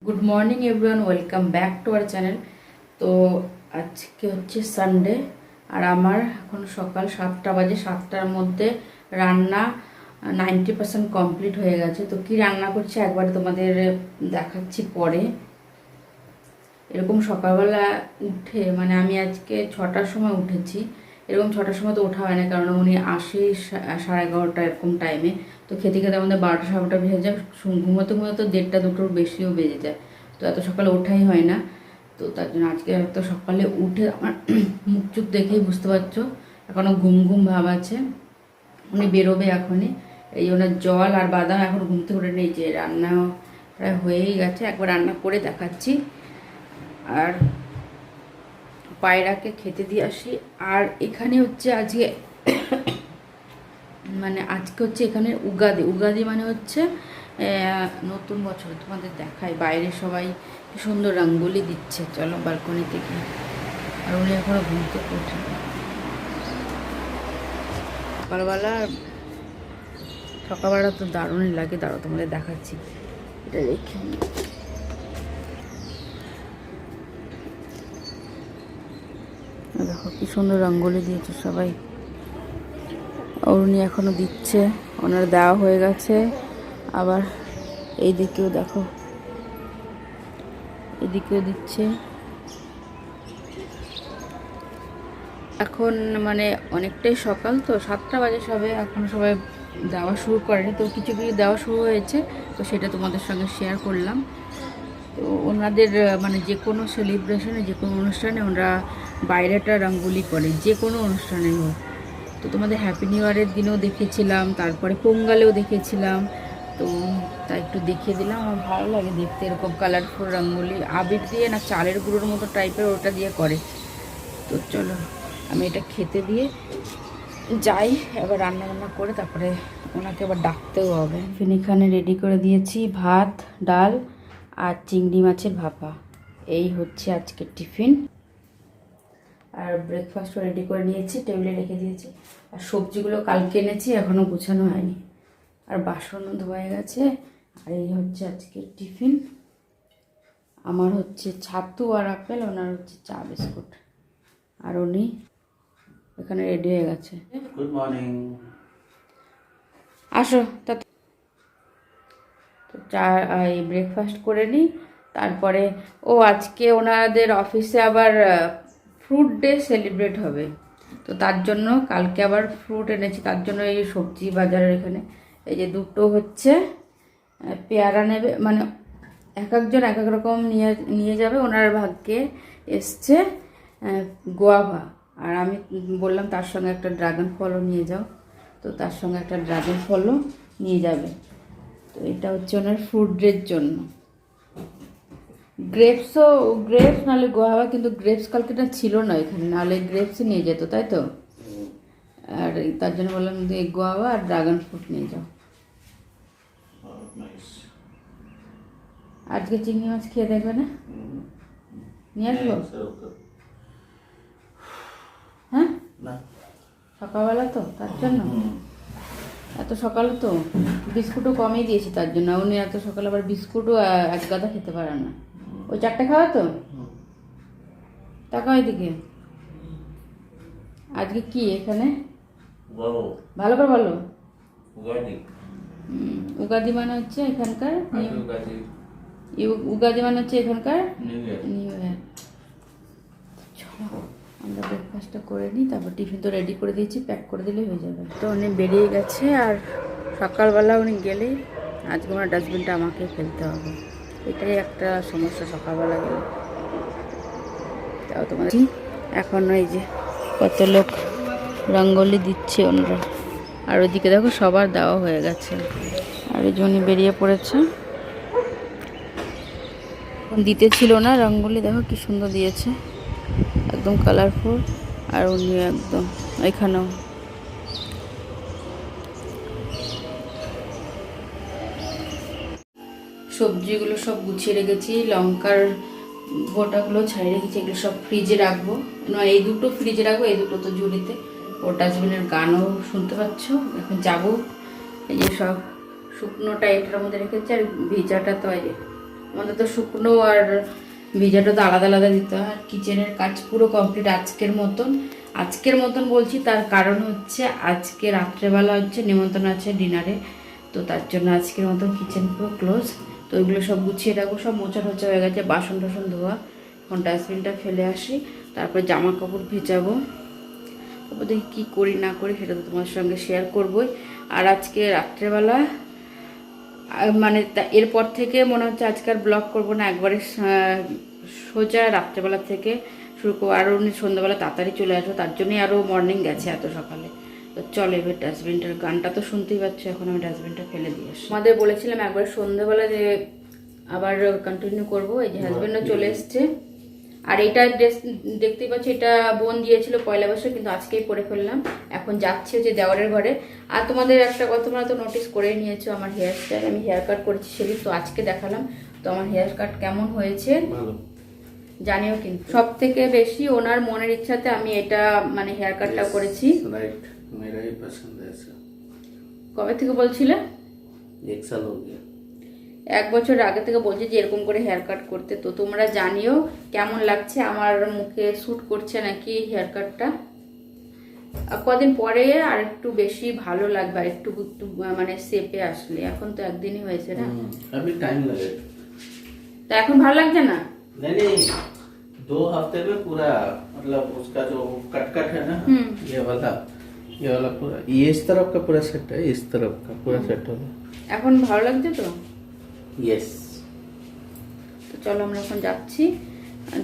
Good morning everyone, welcome back to our channel. তো আজকে হচ্ছে সানডে আর আমার এখন সকাল 7টা বাজে। 7টার মধ্যে রান্না 90% কমপ্লিট হয়ে গেছে। তো কি রান্না করছি একবার তোমাদের দেখাচ্ছি পরে। এরকম সকালবেলা উঠে মানে আমি আজকে 6টার সময় উঠেছি। এরকম 6টার সময় তো ওঠা হয় না, কারণ উনি আসে 11:30 এরকম টাইমে। তো খেতে খেতে আমাদের 12টা 12টা বেজে যায়, ঘুমোতে ঘুমোতে 1:30 2টোর বেশিও বেজে যায়। তো এত সকালে ওঠাই হয় না। তো তার জন্য আজকে এত সকালে উঠে আমার মুখ চুখ দেখেই বুঝতে পারছো এখনও ঘুম ঘুম ভাব আছে। উনি বেরোবে এখনই, এই ওনার জল আর বাদাম এখন ঘুম থেকে উঠে নেই। যে রান্না প্রায় হয়েই গেছে, একবার রান্না করে দেখাচ্ছি। আর পায়রাকে খেতে দিয়ে আসি। আর এখানে হচ্ছে আজকে মানে আজকে হচ্ছে এখানে উগাদি। উগাদি মানে হচ্ছে নতুন বছর। তোমাদের দেখায় বাইরে সবাই কি সুন্দর রঙ্গোলি দিচ্ছে। চলো বালকনি থেকে। আর উনি এখনো ঘুম থেকে ওঠে। সকালবেলা তো দারুণই লাগে। দাঁড়াও তোমাদের দেখাচ্ছি, এটা রেখে দেখো কি সুন্দর রঙ্গোলি দিয়েছে সবাই। অরুণী এখনো দিচ্ছে, ওনার দেওয়া হয়ে গেছে। আবার এই দিকেও দেখো, এদিকেও দিচ্ছে। এখন মানে অনেকটাই সকাল, তো 7টা বাজে সবে, এখন সবাই দেওয়া শুরু করেনি। তো কিছু কিছু দেওয়া শুরু হয়েছে, তো সেটা তোমাদের সঙ্গে শেয়ার করলাম। তো ওনাদের মানে যে কোনো সেলিব্রেশনে, যে কোনো অনুষ্ঠানে ওনারা বাইরেটা রঙ্গোলি করে, যে কোনো অনুষ্ঠানে হোক। তো তোমাদের হ্যাপি নিউ ইয়ারের দিনেও দেখেছিলাম, তারপরে পোঙ্গালেও দেখেছিলাম। তো তাই একটু দেখিয়ে দিলাম। আমার ভালো লাগে দেখতে এরকম কালারফুল রঙ্গোলি। আবির দিয়ে না চালের গুঁড়োর মতো টাইপের ওটা দিয়ে করে। তো চলো আমি এটা খেতে দিয়ে যাই, এবার রান্না বান্না করে তারপরে ওনাকে আবার ডাকতেও হবে। এখানে রেডি করে দিয়েছি ভাত, ডাল আর চিংড়ি মাছের ভাপা। এই হচ্ছে আজকের টিফিন। আর ব্রেকফাস্টও রেডি করে নিয়েছি, টেবিলে রেখে দিয়েছি। আর সবজিগুলো কালকে এনেছি, এখনও গুছানো হয়নি। আর বাসনও ধোয়া গেছে। আর এই হচ্ছে আজকের টিফিন। আমার হচ্ছে ছাতু আর আপেল, ওনার হচ্ছে চা বিস্কুট। আর উনি এখানে রেডি হয়ে গেছে। Good morning. আসো তা তো চা এই ব্রেকফাস্ট করে নিই। তারপরে আজকে ওনাদের অফিসে আবার ফ্রুট ডে সেলিব্রেট হবে। তো তার জন্য কালকে আবার ফ্রুট এনেছি। তার জন্য এই সবজি বাজারের এখানে এই যে দুটো হচ্ছে পেয়ারা নেবে, মানে এক একজন এক এক রকম নিয়ে নিয়ে যাবে। ওনার ভাগ্যে এসছে গোয়াভা। আর আমি বললাম তার সঙ্গে একটা ড্রাগন ফলও নিয়ে যাও। তো তার সঙ্গে একটা ড্রাগন ফলও নিয়ে যাবে। তো এটা হচ্ছে ওনার ফ্রুট ডের জন্য। গ্রেপস নাহলে গোয়াভা, কিন্তু গ্রেপস কালকেটা ছিল না এখানে, নাহলে গ্রেপসই নিয়ে যেত, তাই তো। আর তার জন্য বললাম যে গোয়াভা আর ড্রাগন ফ্রুট নিয়ে যাও। আজকে চিংড়ি মাছ খেয়ে দেখবে না, নিয়ে আসবো। হ্যাঁ সকালবেলা তো তার জন্য, এত সকালে তো বিস্কুটও কমই দিয়েছি তার জন্য। উনি এত সকালে আবার বিস্কুটও এক গাদা খেতে পারে না। ওই 4টে খাওয়া তো। তাকাও এদিকে, আজকে কি এখানে ভালো করে বলো। উগাদি মানে হচ্ছে এখানকার, উগাদি মানে হচ্ছে এখানকার নিউ ইয়ার। চলো আমরা ব্রেকফাস্টটা করে নিই, তারপর টিফিন তো রেডি করে দিয়েছি, প্যাক করে দিলে হয়ে যাবে। তো উনি বেরিয়ে গেছে। আর সকালবেলা উনি গেলেই আজকে ওনার ডাস্টবিনটা আমাকে ফেলতে হবে। এটাই একটা সমস্যা সকালবেলা গেলে। তাও তোমাদের এখন এই যে কত লোক রঙ্গোলি দিচ্ছে ওনারা। আর ওইদিকে দেখো সবার দেওয়া হয়ে গেছে। আর এই জন্য বেরিয়ে পড়েছে, দিতে ছিল না রঙ্গোলি। দেখো কি সুন্দর দিয়েছে, একদম কালারফুল। আর উনি একদম এখানেও সবজিগুলো সব গুছিয়ে রেখেছি, লঙ্কার গোটাগুলো ছাড়িয়ে রেখেছি। এগুলো সব ফ্রিজে রাখবো। না, এই দুটো ফ্রিজে রাখবো, এই দুটো তো ঝুড়িতে। ও ডাস্টবিনের গানও শুনতে পাচ্ছ। এখন যাবো, এই যে সব শুকনোটা এটার মধ্যে রেখেছি, আর ভিজাটা তো এই আমাদের তো শুকনো আর ভিজাটা তো আলাদা আলাদা দিতে হয়। আর কিচেনের কাজ পুরো কমপ্লিট আজকের মতন বলছি, তার কারণ হচ্ছে আজকে রাত্রেবেলা হচ্ছে নিমন্ত্রণ আছে ডিনারে, তো তার জন্য আজকের মতন কিচেন পুরো ক্লোজ। তো ওইগুলো সব গুছিয়ে রাখবো, সব মোছা টোচা হয়ে গেছে, বাসন টাসন ধোয়া, এখন ডাস্টবিনটা ফেলে আসি, তারপরে জামা কাপড় ভেজাবো। তারপর দেখি কী করি না করি সেটা তো তোমার সঙ্গে শেয়ার করবোই। আর আজকে রাত্রেবেলা মানে এরপর থেকে মনে হচ্ছে আজকে আর ব্লগ করবো না, একবারে সোজা রাত্রেবেলা থেকে শুরু করবো। আরও সন্ধ্যাবেলা তাড়াতাড়ি চলে আসবো, তার জন্যই আরও মর্নিং গেছে এত সকালে। তো চলো এবার ডাস্টবিনটার গানটা তো শুনতেই পাচ্ছ, এখন আমি ডাস্টবিনটা ফেলে দিয়ে আসি। আমাদের বলেছিলাম একবার সন্ধ্যাবেলা যে আবার কন্টিনিউ করবো। এই যে হাজব্যান্ডও চলে এসছে। আর এইটা ড্রেস দেখতেই পাচ্ছি, এটা বোন দিয়েছিল পয়লা বছর, কিন্তু আজকেই পরে ফেললাম। এখন যাচ্ছি হচ্ছে দেওয়ারের ঘরে। আর তোমাদের একটা কথা তোমরা তো নোটিস করে নিয়েছো আমার হেয়ার স্টাইল, আমি হেয়ার কাট করেছি সেদিন, তো আজকে দেখালাম। তো আমার হেয়ার কাট কেমন হয়েছে জানিও, কিন্তু সব থেকে বেশি ওনার মনের ইচ্ছাতে আমি এটা মানে হেয়ার কাটটা করেছি। কবে থেকে বলছিলে? 1 साल हो गया। 1 বছর আগে থেকে বলছি যে এরকম করে হেয়ার কাট করতে। তো তোমরা জানিও কেমন লাগছে, আমার মুখে স্যুট করছে নাকি হেয়ার কাটটা। কদিন পরে আর একটু বেশি ভালো লাগবে, আর একটু একটু মানে শেপে আসলে। এখন তো একদিনই হয়েছে না, अभी टाइम लगेगा। তা এখন ভালো লাগছে না? नहीं 2 हफ्ते में पूरा, मतलब उसका जो कट है ना, ये वाला पूरा, ये इस तरफ का पूरा सेट है, इस तरफ का पूरा सेट होगा। এখন ভালো লাগছে তো? यस। তো চলো আমরা এখন যাচ্ছি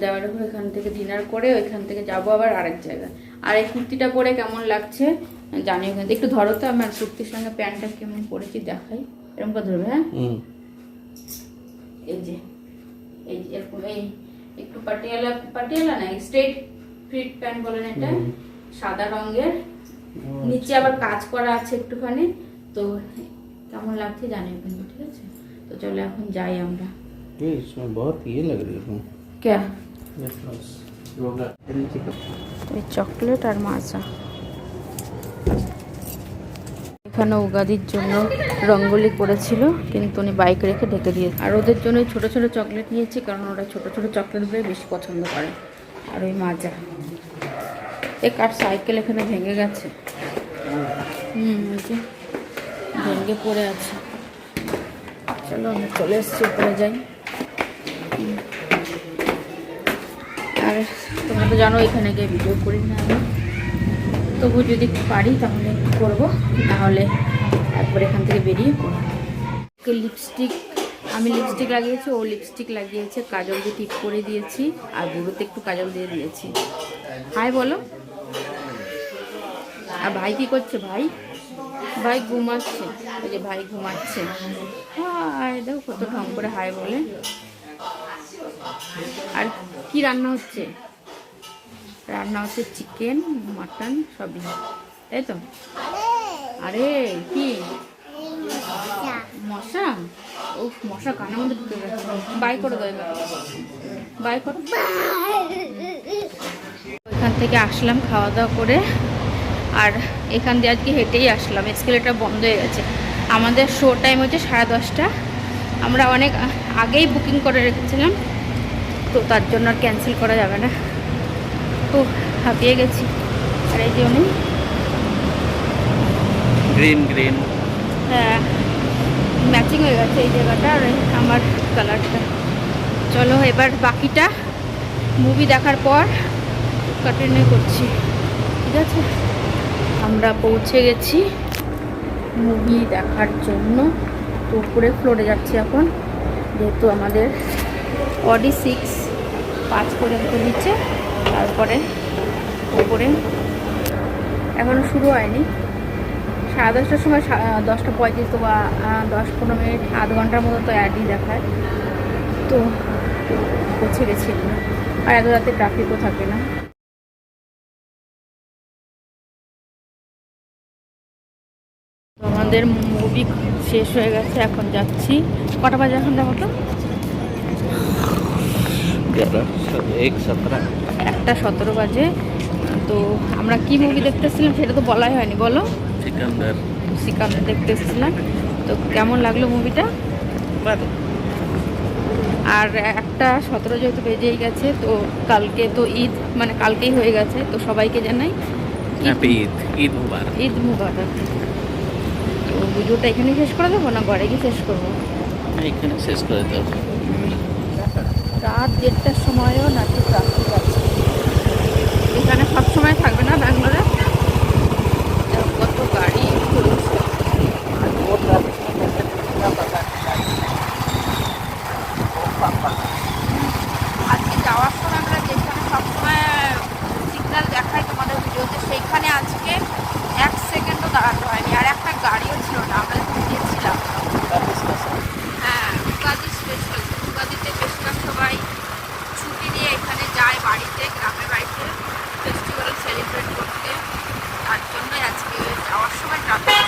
দেওয়ার ঘর, এখান থেকে ডিনার করে ওইখান থেকে যাবো আবার আরেক জায়গায়। আর এই কুর্তিটা পরে কেমন লাগছে জানিও কিন্তু। একটু ধরো তো, আমার কুর্তির সঙ্গে প্যান্টটা কেমন পরেছি দেখাই। এরকম করে ধরবে, হ্যাঁ? এই যে এরকম, এই একটু পাটিয়ালা না, স্ট্রেট ফিট প্যান্ট বলেন এটা, সাদা রঙের, নিচে আবার কাজ করা আছে একটুখানি। তো কেমন লাগছে জানিও কিন্তু, ঠিক আছে? তো চলো এখন যাই আমরা। इसमें बहुत ये लग रही है क्या? योगा এই চকলেট আর মাজা। এখানে উগাদির জন্য রঙ্গোলি করেছিল, কিন্তু উনি বাইক রেখে ঢেকে দিয়েছে। আর ওদের জন্য ছোট ছোট চকলেট নিয়েছি, কারণ ওরা ছোট ছোট চকলেটগুলো বেশি পছন্দ করে। আর ওই মাজা, এই কার সাইকেল এখানে ভেঙে গেছে, ওই যে ভেঙে পড়ে আছে। চলো আমরা চলে এসছি, উপরে যাই। আর তোমরা তো জানো এখানে গিয়ে ভিডিও করি না আমি, তবু যদি পারি তাহলে করবো, নাহলে একবার এখান থেকে বেরিয়ে করবো। আমি লিপস্টিক লাগিয়েছি, ও লিপস্টিক লাগিয়েছে, কাজল দিয়ে টিপ করে দিয়েছি, আর বুড়োতে একটু কাজল দিয়ে দিয়েছি। হাই বলো। আর ভাই কি করছে? ভাই ঘুমাচ্ছে। ওই যে ভাই ঘুমাচ্ছে। হাই দেখো কত ঢং করে হাই বলে। আর কি রান্না হচ্ছে? রান্না হচ্ছে চিকেন, মাটন সবই, তাই তো? আরে কি মশা? ও মশা কানের মধ্যে ঢুকে গেছে। বাই করে দাও, বাই করো। ওইখান থেকে আসলাম খাওয়া দাওয়া করে, আর এখান দিয়ে আজকে হেঁটেই আসলাম, এসকেলেটার বন্ধ হয়ে গেছে। আমাদের শো টাইম হচ্ছে 10:30। আমরা অনেক আগেই বুকিং করে রেখেছিলাম, তো তার জন্য আর ক্যান্সেল করা যাবে না। তো হাঁপিয়ে গেছি। আর এই যে উনি গ্রিন, হ্যাঁ ম্যাচিং হয়ে গেছে এই জায়গাটা আর আমার কালারটা। চলো এবার বাকিটা মুভি দেখার পর কন্টিনিউ করছি, ঠিক আছে? আমরা পৌঁছে গেছি মুভি দেখার জন্য। তো উপরে ফ্লোরে যাচ্ছি এখন, যেহেতু আমাদের অডি 6 পর্যন্ত নিচে, তারপরে উপরে। এখনও শুরু হয়নি, 10:30টার সময় 10:35 তো বা 10-15 মিনিট, আধ ঘন্টার মতো তো অ্যাডই দেখায়। তো পৌঁছে গেছি আমরা, আর এত রাতে ট্রাফিকও থাকে না। তো আমাদের মুভি শেষ হয়ে গেছে, এখন যাচ্ছি। কটা বাজে এখন দেখো তো? 1:17 বাজে। তো আমরা কি মুভি দেখতেছিলাম সেটা তো বলাই হয়নি, বলো। সিকান্দার দেখতে এসেছিলাম। তো কেমন লাগলো মুভিটা? আর 1:17 যেহেতু বেজেই গেছে, তো কালকে তো ঈদ, মানে কালকেই হয়ে গেছে, তো সবাইকে জানাই হ্যাপি ঈদ, ঈদ মুবারক। ঈদ মুবারক। তো ভিডিওটা এখানেই শেষ করে দেবো না ঘরে গিয়ে শেষ করবো? এখানে শেষ করে দাও। রাত 1:30টার সময়ও না ঠিক ট্রাফিক আছে, এখানে সবসময় থাকবে না ব্যাঙ্গালোরে, কত গাড়ি চলছে। আজকে যাওয়ার সময় আমরা যেখানে সবসময় সিগন্যাল দেখাই তোমাদের ভিডিওতে, সেইখানে আজকে 1 সেকেন্ডও দাঁড়াতে হয়নি, আর একটা গাড়িও ছিল না। আমরা যখন গিয়েছিলাম, হ্যাঁ, উগাদি স্পেশাল, উগাদিতে বেশিরভাগ সবাই ছুটি নিয়ে এখানে যায় বাড়িতে, গ্রামের বাড়িতে ফেস্টিভ্যাল সেলিব্রেট করতে। তার জন্যই আজকে যাওয়ার সময় ট্রাফিক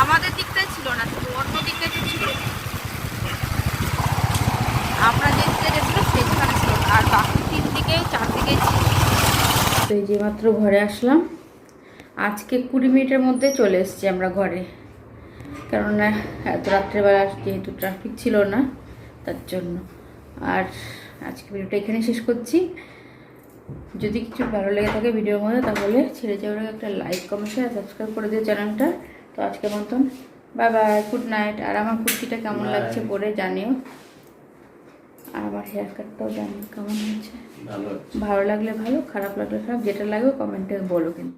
আমাদের দিকটাই ছিল না, শুধু অন্য দিকটাতে ছিল। আমরা যে দিকে গেছিলাম সেখানে ছিল না, আর বাকি 3 দিকেই 4 দিকেই ছিল। তো এই যে মাত্র ঘরে আসলাম, আজকে 20 মিনিটের মধ্যে চলে এসেছি আমরা ঘরে, কেননা এত রাত্রেবেলা যেহেতু ট্রাফিক ছিল না তার জন্য। আর আজকে ভিডিওটা এখানে শেষ করছি। যদি কিছু ভালো লেগে থাকে ভিডিওর মধ্যে, তাহলে ছেড়ে যাওয়ার আগে একটা লাইক, কমেন্ট, শেয়ার, সাবস্ক্রাইব করে দিও চ্যানেলটা। তো আজকের মতন বাই বাই, গুড নাইট। আর আমার কুর্তিটা কেমন লাগছে পরে জানিও, আর আমার হেয়ার কাটটাও জানিও কেমন হয়েছে। ভালো লাগলে ভালো, খারাপ লাগলে খারাপ, যেটা লাগবে কমেন্টে বলো কিন্তু।